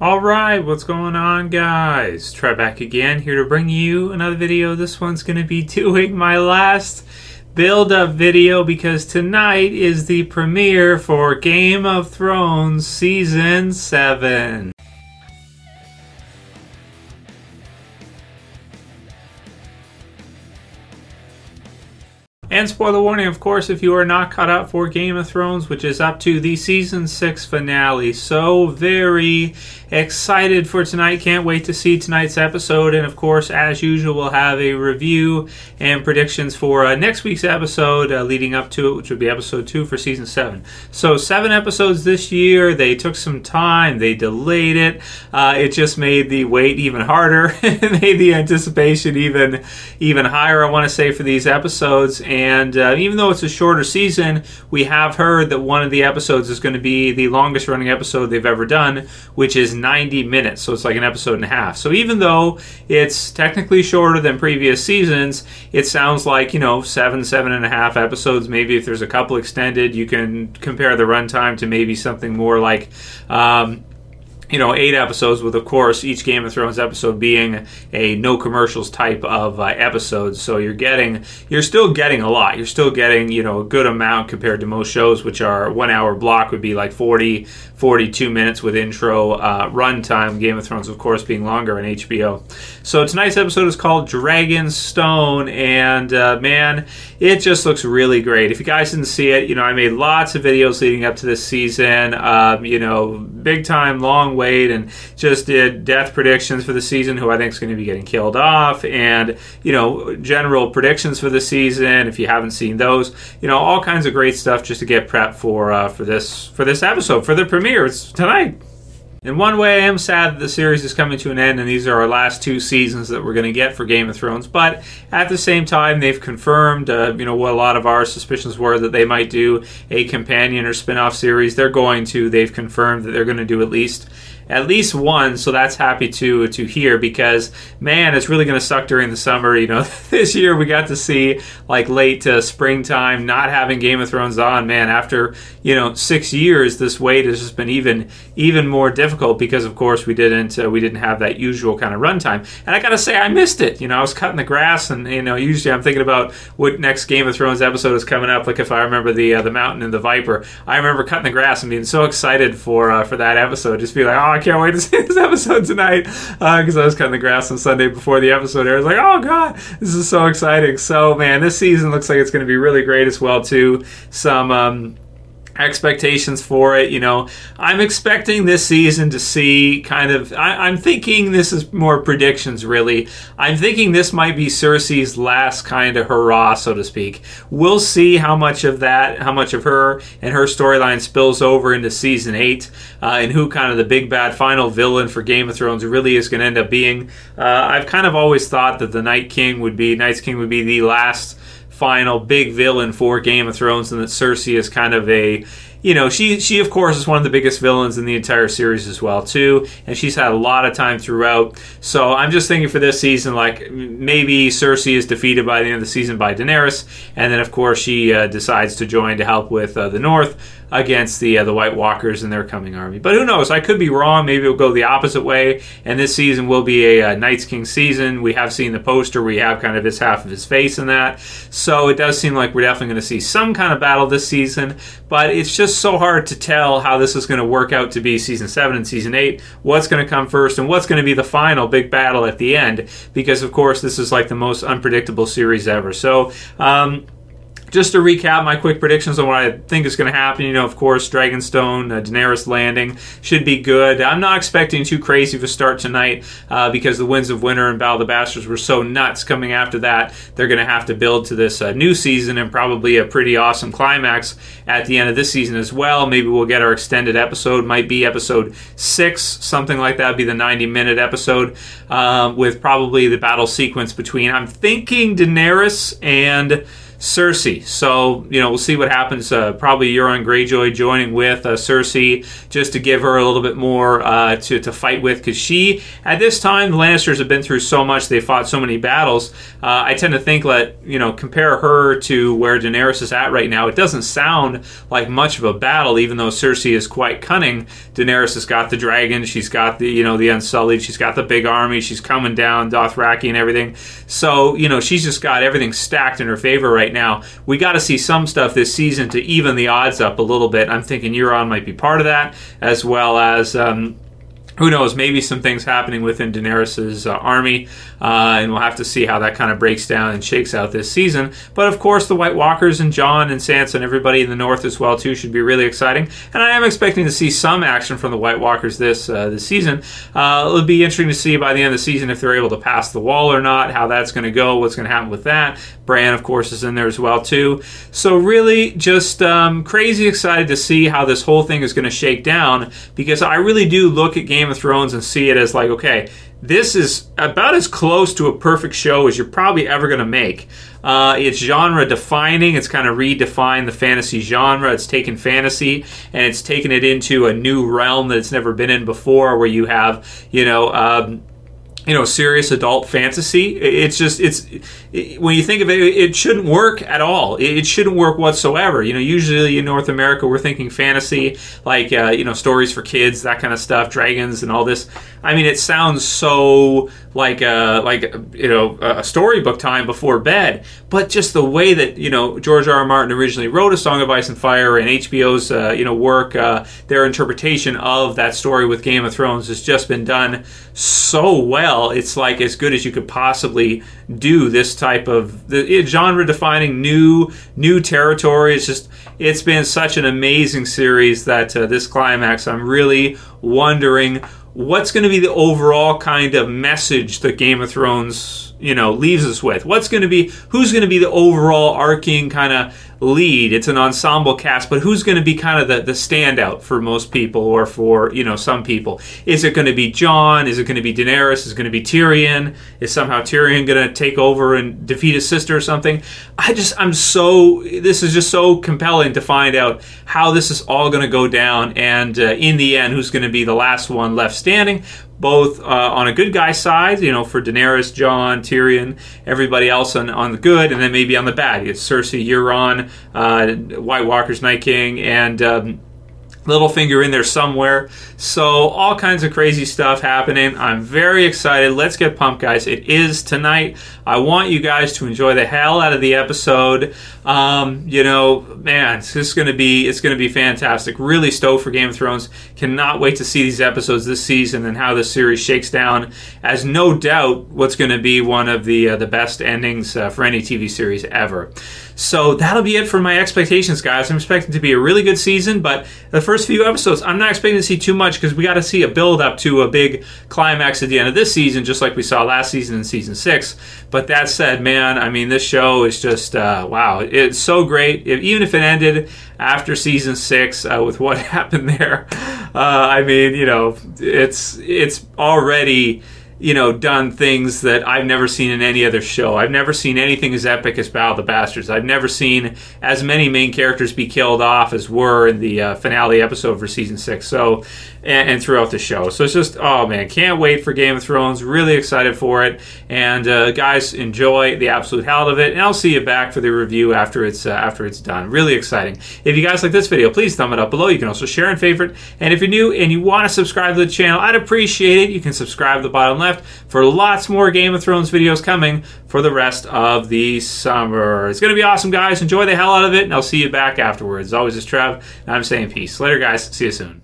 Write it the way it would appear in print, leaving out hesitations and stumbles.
Alright, what's going on, guys? Trev back again, here to bring you another video. This one's going to be doing my last build-up video because tonight is the premiere for Game of Thrones Season 7. And spoiler warning, of course, if you are not caught up for Game of Thrones, which is up to the Season 6 finale. So very excited for tonight. Can't wait to see tonight's episode. And of course, as usual, we'll have a review and predictions for next week's episode leading up to it, which would be episode 2 for Season 7. So 7 episodes this year. They took some time. They delayed it. It just made the wait even harder. It made the anticipation even higher, I want to say, for these episodes. And even though it's a shorter season, we have heard that one of the episodes is going to be the longest running episode they've ever done, which is 90 minutes. So it's like an episode and a half. So even though it's technically shorter than previous seasons, it sounds like, 7.5 episodes. Maybe if there's a couple extended, you can compare the runtime to maybe something more like 8 episodes, with, of course, each Game of Thrones episode being a no commercials type of episodes. So you're still getting a lot. You're still getting, a good amount compared to most shows, which are 1 hour block would be like 40, 42 minutes with intro runtime. Game of Thrones, of course, being longer on HBO. So tonight's episode is called Dragonstone, and man, it just looks really great. If you guys didn't see it, I made lots of videos leading up to this season. Big time, long wait, and just did death predictions for the season, who I think is going to be getting killed off, and general predictions for the season. If you haven't seen those, all kinds of great stuff just to get prepped for this episode, for the premiere. It's tonight. In one way, I am sad that the series is coming to an end, and these are our last 2 seasons that we're going to get for Game of Thrones. But at the same time, they've confirmed, what a lot of our suspicions were, that they might do a companion or spin-off series. They're going to. They've confirmed that they're going to do at least one, so that's happy to hear, because man, it's really going to suck during the summer. This year we got to see like late springtime not having Game of Thrones on. Man, after 6 years, this wait has just been even more difficult, because of course we didn't have that usual kind of runtime. And I gotta say, I missed it. I was cutting the grass, and usually I'm thinking about what next Game of Thrones episode is coming up. Like if I remember the Mountain and the Viper, I remember cutting the grass and being so excited for that episode, just be like, oh, I can't wait to see this episode tonight, because I was cutting the grass on Sunday before the episode aired. I was like, oh god, this is so exciting. So man, this season looks like it's going to be really great as well too. Some expectations for it. I'm expecting this season to see I'm thinking this is more predictions, really. I'm thinking this might be Cersei's last kind of hurrah, so to speak. We'll see how much of her and her storyline spills over into season 8, and who kind of the big bad final villain for Game of Thrones really is going to end up being. I've kind of always thought that the Night's King would be the last final big villain for Game of Thrones, and that Cersei is kind of a, she of course is one of the biggest villains in the entire series as well too, and she's had a lot of time throughout. So I'm just thinking for this season, like maybe Cersei is defeated by the end of the season by Daenerys, and then of course she decides to join to help with the North against the White Walkers and their coming army. But who knows? I could be wrong. Maybe it'll go the opposite way, and this season will be a Night's King season. We have seen the poster. We have kind of his half of his face in that. So it does seem like we're definitely going to see some kind of battle this season, but it's just so hard to tell how this is going to work out to be Season 7 and Season 8, what's going to come first, and what's going to be the final big battle at the end, because of course this is like the most unpredictable series ever. So just to recap my quick predictions on what I think is going to happen, of course, Dragonstone, Daenerys landing should be good. I'm not expecting too crazy of a start tonight, because the Winds of Winter and Battle of the Bastards were so nuts coming after that. They're going to have to build to this new season, and probably a pretty awesome climax at the end of this season as well. Maybe we'll get our extended episode, might be episode 6, something like that, be the 90-minute episode, with probably the battle sequence between, I'm thinking, Daenerys and Cersei. So, we'll see what happens. Probably Euron Greyjoy joining with Cersei just to give her a little bit more to fight with, because she, at this time, the Lannisters have been through so much. They fought so many battles. I tend to think that, compare her to where Daenerys is at right now. It doesn't sound like much of a battle, even though Cersei is quite cunning. Daenerys has got the dragon. She's got the, the Unsullied. She's got the big army. She's coming down Dothraki and everything. So, she's just got everything stacked in her favor right now. We got to see some stuff this season to even the odds up a little bit. I'm thinking Euron might be part of that, as well as who knows, maybe some things happening within Daenerys' army, and we'll have to see how that kind of breaks down and shakes out this season. But of course, the White Walkers and Jon and Sansa and everybody in the north as well too should be really exciting. And I am expecting to see some action from the White Walkers this season. It'll be interesting to see by the end of the season if they're able to pass the wall or not, how that's going to go, what's going to happen with that. Bran, of course, is in there as well too. So really, just crazy excited to see how this whole thing is going to shake down, because I really do look at Game of Thrones and see it as like, okay, this is about as close to a perfect show as you're probably ever going to make. It's genre defining. It's kind of redefined the fantasy genre. It's taken fantasy and it's taken it into a new realm that it's never been in before, where you have, serious adult fantasy. When you think of it, it shouldn't work at all. It shouldn't work whatsoever. Usually in North America, we're thinking fantasy, like, stories for kids, that kind of stuff, dragons and all this. I mean, it sounds so like a storybook time before bed, but just the way that, George R. R. Martin originally wrote A Song of Ice and Fire, and HBO's, work, their interpretation of that story with Game of Thrones has just been done so well. It's like as good as you could possibly do this type of genre-defining new territory. It's been such an amazing series that this climax, I'm really wondering what's going to be the overall kind of message that Game of Thrones, leaves us with. Who's going to be the overall arcing kind of lead? It's an ensemble cast, but who's going to be kind of the standout for most people, or for, some people? Is it going to be Jon? Is it going to be Daenerys? Is it going to be Tyrion? Is somehow Tyrion going to take over and defeat his sister or something? This is just so compelling to find out how this is all going to go down, and in the end, who's going to be the last one left standing, both on a good guy side, for Daenerys, Jon, Tyrion, everybody else on the good, and then maybe on the bad. It's Cersei, Euron, White Walkers, Night King, and Littlefinger in there somewhere. So all kinds of crazy stuff happening. I'm very excited. Let's get pumped, guys. It is tonight. I want you guys to enjoy the hell out of the episode. Man, it's going to be fantastic. Really stoked for Game of Thrones. Cannot wait to see these episodes this season and how this series shakes down, as no doubt what's going to be one of the best endings for any TV series ever. So that'll be it for my expectations, guys. I'm expecting it to be a really good season, but the first few episodes, I'm not expecting to see too much, because we got to see a build up to a big climax at the end of this season, just like we saw last season in season 6. But that said, man, I mean, this show is just wow. It's so great. Even if it ended after season 6 with what happened there, it's already done things that I've never seen in any other show. I've never seen anything as epic as Battle of the Bastards. I've never seen as many main characters be killed off as were in the finale episode for season 6. So, and throughout the show. So it's just, oh man, can't wait for Game of Thrones. Really excited for it. And guys, enjoy the absolute hell out of it. And I'll see you back for the review after it's done. Really exciting. If you guys like this video, please thumb it up below. You can also share and favorite. And if you're new and you want to subscribe to the channel, I'd appreciate it. You can subscribe at the bottom left for lots more Game of Thrones videos coming for the rest of the summer. It's going to be awesome, guys. Enjoy the hell out of it, and I'll see you back afterwards. As always, it's Trev, and I'm saying peace. Later, guys. See you soon.